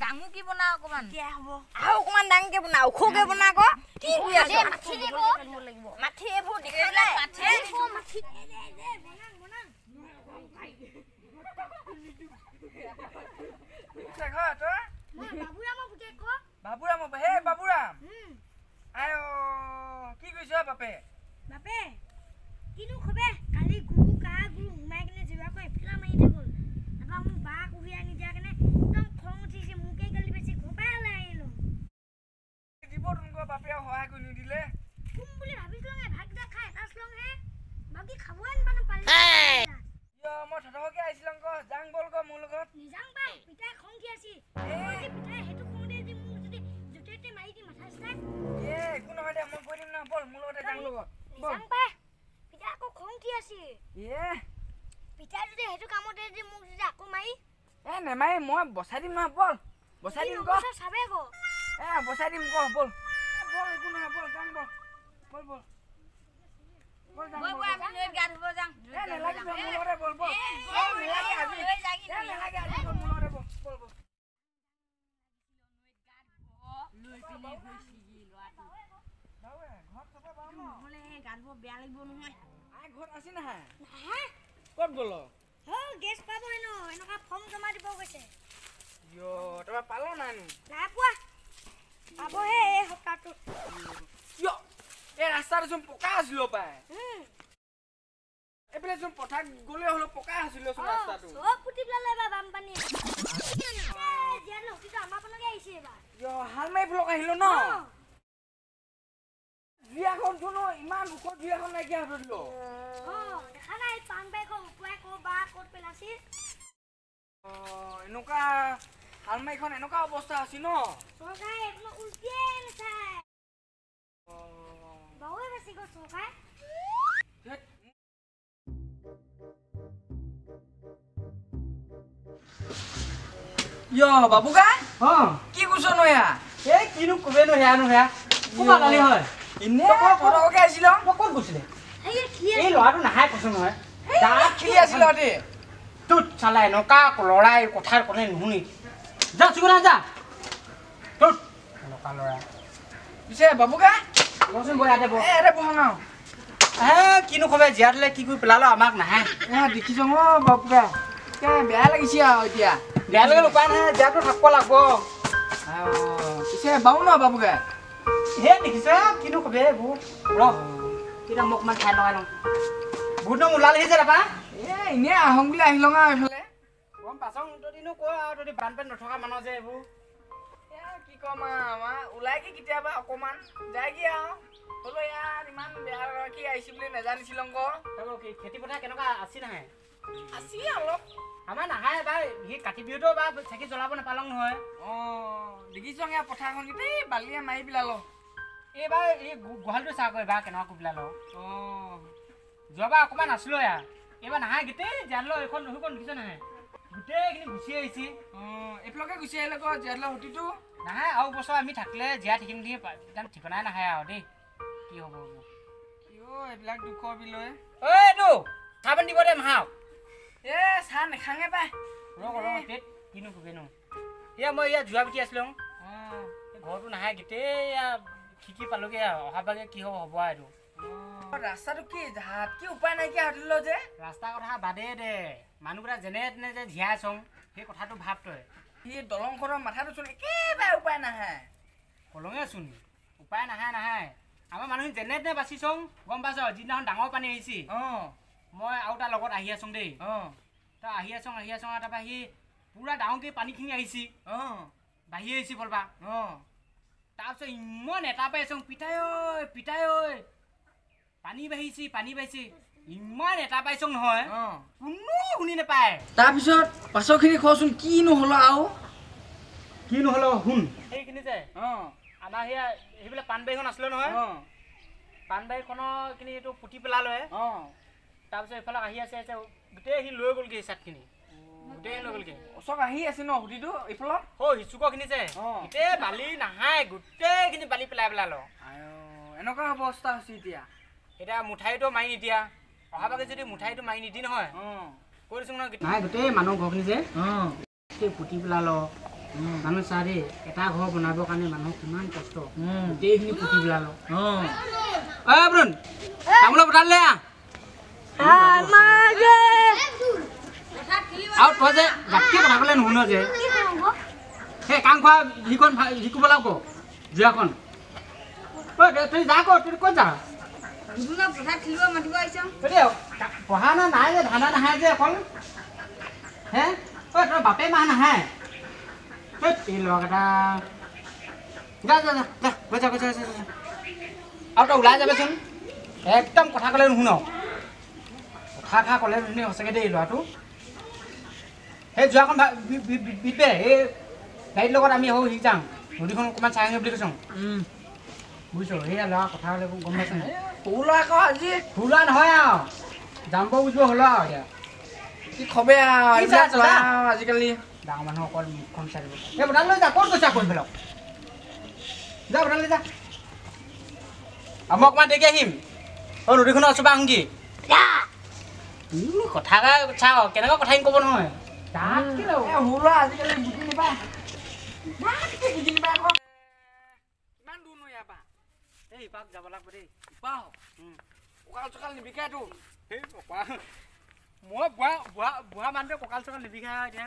ডাঙু কি বনা অকমান কি হ'ব আও অকমান ডাঙকে বনা ওখকে বনা ক কি হৈ আছে মাঠি দিব লাগিব মাঠি এবোৰ দেখালে মাঠি দিব মাঠি বনা দেখা তো বাবুৰাম বুকে ক বাবুৰাম হে বাবুৰাম আয়ো কি কৈছ বাপে বাপে কিনো খবে কালি গুৰু কা গুৰু ঘুমাই কিনে জিবা কই ফিলা মাৰি দে গল তাপা মোক বা কুহি আনি দিয়া কেনে একদম খং উঠিছে মুকে গালি বেছি ঘপাই ওলাই আহিলো দিব তুমক বাপে সহায় কৰি নিদিলে কুম বুলি ভাবিছিলো নে ভাগদা খাই তাছলং হে বাকি খাবই নাপানো পালি মই থথকে আইছিলং ক জাং বল ক মোৰ লগত নিজাং বাই পিতা খং কি আছি এই পিতা হেতু খং দে দি মোক যদি জুটেতে মাৰি দি মাথা স্টাৰ্ট একো নহয় দে মই কৈ দিম না বল মোৰ লগতে জাং লগত নিজাং বাই পিতা আকৌ খং কি আছি এ পিতা যদি হেতু কামতে দি মোক যদি আকৌ মাৰি নেমাই মই বচাই দিম না বল বচাই দিম ক চাবে ক বচাই দিম ক বল বল একো নহয় বল জাং বল বল বল বল জাং বল আমি লৈ গা ধুব যাম নেলাগে মোৰ লগতে বল বল নেলাগে আজি নেলাগে আজি মোৰ লগতে বল বল বল লৈ পিনে গৈছি লৰাটো বাৱে ঘৰত চবে বাম নহলে গা ধুব বেয়া লাগিব নহয় আই ঘৰত আছি না হা ক'ত গ'ল হ গেছ পাব হেনো এনেকা ফৰ্ম জমা দিব কৈছে ইয়ো তবা পালো নানো নাই পোৱা পাব হে এই সপ্তাহটো ইয়ো এই ৰাস্তাটো চোন পকা আছিল পায় এফালে চোন পথাৰ গ'লে হলো পকা আছিল চোন ৰাস্তাটো সব ফুটি পেলালে বা বানপানী জিয়ানো কিন্তু আমাৰ পনকে আহিছে এবাৰ ইয়ো হাল মাৰি ফলক আহিলো ন জিয়াখন চোন ইমান ওখ জিয়াখন নাইকিয়া হৈ দিলো দেখা নাই পান বাইখন উপুৱাই ক বা ক'ত পেলাছি এনেকুৱা হালমাইখন এনেকুৱা অৱস্থা আছিল ন চৰকাৰে একদম উল্টিয়ে নাচায় বাউৱে বেছি গছ চৰকাৰে ইয়ো বাবুকা কি কৈছ নয়া এই কিনো কবে নো হেয়া নো হেয়া কোবা কালি হয় ইনে ফটককে আহিছিল ক'ত গৈছিলে এই কি এই ল'ৰাটো নাহাই কৈছো নহয় তাত খেলি আছিল দে তোত চালা এনেকুৱা ল'ৰাই কথাৰ ক'লে নুশুনি যা চুকনা যা তোত এনেকুৱা ল'ৰা পিছে বাবুকা বচোন বৈ ইয়াতে এৰে বহাঙাও কিনো কবে জীয়া দিলে কি কৰি পেলালো আমাক নাহে দেখিছ বাবুকা বেয়া লাগিছে আৰু এতিয়া বেয়া লাগিল উপায় নাই জীয়াটো থাকিব লাগব পিছে বাবু ন বাবুকা হে দেখিছ কিনো কবে এইবোৰ ৰ কেইটা মোক অকমান খাই লগাই লওঁ বহুত দিন ওলালেহি যে তাৰপা এনে আহোঁ বুলি আহিল এইফালে গম পাছং তদিনো কৈ আৰু তদি বানপানী নথকা মানুহ যে এইবোৰ কি কম আমাৰ ওলাই কি কেতিয়াবা অকমান যায়গি আৰু হ'লো ইয়াত ইমান বেয়া কি আহিছে বুলি নাজানিছিল কি খেতি পথাৰ কেনেকুৱা আছি নাহে আছি অলপ আমাৰ নাহাই এবাৰ সি কাতি বিহুতো বা চাকি জ্বলাব নাপালং নহয় দেখিছ ইয়াৰ পথাৰখন গোটেই বালিয়ে মাৰি পেলালো এইবাৰ এই গোহালটো চাহ কৈ এইবাৰ কেনেকুৱা কৰি পেলালো যোৱাবাৰ অকণমান আছিলো ইয়াৰ এইবাৰ নাহাই গোটেই জানলো এইখন নহৈখন দেখিছ নাহে গোটেইখিনি গুচি আহিছে এইফালকে গুচি আহিলে আকৌ জীয়াদলা সুতিটো নাহাই আৰু বছৰ আমি থাকিলে জীয়াই থাকিম নেকি একদম ঠিকনাই নাহে আৰু দেই কি হ'ব এইবিলাক দুখৰ বিলৈ ঐ এইটো চাহ পানী দিব দে মাহাক চাহ নেখাঙে পাই ৰ কিনো কবিনো এয়া মই ইয়াত যোৱা পিঠি আছিলো ঘৰটো নাহে গোটেই খিকি পালোগে অহা বাগে কি হ'ব এইটো ৰাস্তাটো কি হাত কি উপায় নাইকিয়া হৈ দিলো যে ৰাস্তাৰ কথা বাদে দে মানুহবিলাক যেনে তেনে যে জীয়াই চং সেই কথাটো ভাব তই সি দলংখনৰ মাথাটো চোন একেবাৰে উপায় নাহে কলঙে চোন উপায় নাহে আমাৰ মানুহখিনি যেনে তেনে বাচি চং গম পাইছ যিদিনাখন ডাঙৰ পানী আহিছে মই আৰু তাৰ লগত আহি আছোং দেই তই আহি আছোং তাৰপৰা সি পুৰা ডাঙৰকৈ পানীখিনি আহিছে বাঢ়ি আহিছে ফলবা তাৰপিছত ইমান এটা পাই আছোং পিতাই ঐ পানী বাঢ়িছে ইমান এটা পাইছোং নহয় কোনো শুনি নাপায় তাৰপিছত পাছৰখিনি খোৱাচোন কিনো হলো আৰু কিনো হলো শুন সেইখিনি যে আমাৰ সেয়া সেইবিলাক পাণবাৰীখন আছিলে নহয় পাণবাৰীখনৰ খিনি এইটো পুতি পেলালে তাৰপিছত এইফালে আহি আছে গোটেইখিনি লৈ গ'লগৈ চাটখিনি গোটেই লৈ গ'লগৈ ওচৰত আহি আছে ন সুতিটো এইফালত হিচুকৰখিনি যে গোটেই বালি নাহাই গোটেইখিনি বালি পেলাই পেলালো এনেকুৱা অৱস্থা হৈছে এতিয়া মুঠাইটো মাৰি নিদিয়া অহা বাগে যদি মুঠাইটো মাৰি নিদি নহয় কৈ দিছো নহয় গোটেই মানুহ ঘৰখিনি যে পুতি পেলালো মানুহ চা দেই এটা ঘৰ বনাবৰ কাৰণে মানুহৰ কিমান কষ্ট গোটেইখিনি পুতি পেলালো বৰুণ তামোলৰ পঠালে আৰু তই যে গাতকৈ কথা ক'লে নুশুন যে সেই কাম খোৱা সিখন শিকিব লাগিব যোৱাখন তই যা ক তই ক'ত যা পথাৰত খেলিব মাতিব আহিছ পঢ়া না নাই যে ধান্দা নাহে যে অকল হে তই বাপে মাহ নাহে এই ল'ৰাকেইটা যা যা যা যা গৈ যা গৈ যা আৰু তই ওলাই যাবচোন একদম কথা ক'লে নুশুন কথা ক'লে নুশুনি সঁচাকৈ দেই ল'ৰাটো সেই যোৱাখন বিপে এই গাড়ীৰ লগত আমি সৌ শিক যাওঁ নদীখন অকণমান চাই আহিম বুলি কৈছোঁ বুজিছ সেয়া ল'ৰা কথা হ'লে গম পাইছ নাই সৰু ল'ৰা আকৌ আজি সৰু ল'ৰা নহয় আৰু জাম্প বুজিব হ'ল আৰু এতিয়া কি খবে কি চাই আছ, যা? আজিকালি ডাঙৰ মানুহ অকল মুখখন চাই দিব এই বদাল লৈ যা ক'ত গৈছা কৈ পেলাওক যা বদাল লৈ যা মই অকণমান দেৰিকৈ আহিম নদীখনৰ ওচৰৰ পৰা আহোঁগি কথা চাওঁ কেনেকুৱা কথাখিনি ক'ব নহয় তাত কি ল'ব সৰু ল'ৰা আজিকালি বুজি নাপায় বুজি নাপায় আকৌ কিমান দূৰনো ইয়াৰ পৰা এই পাক যাব লাগিব দেই পাওঁ কঁকাল চকাল নিবিকাইতো মই বুঢ়া মানুহটোৱে কঁকাল চকাল নিবিষাই এতিয়া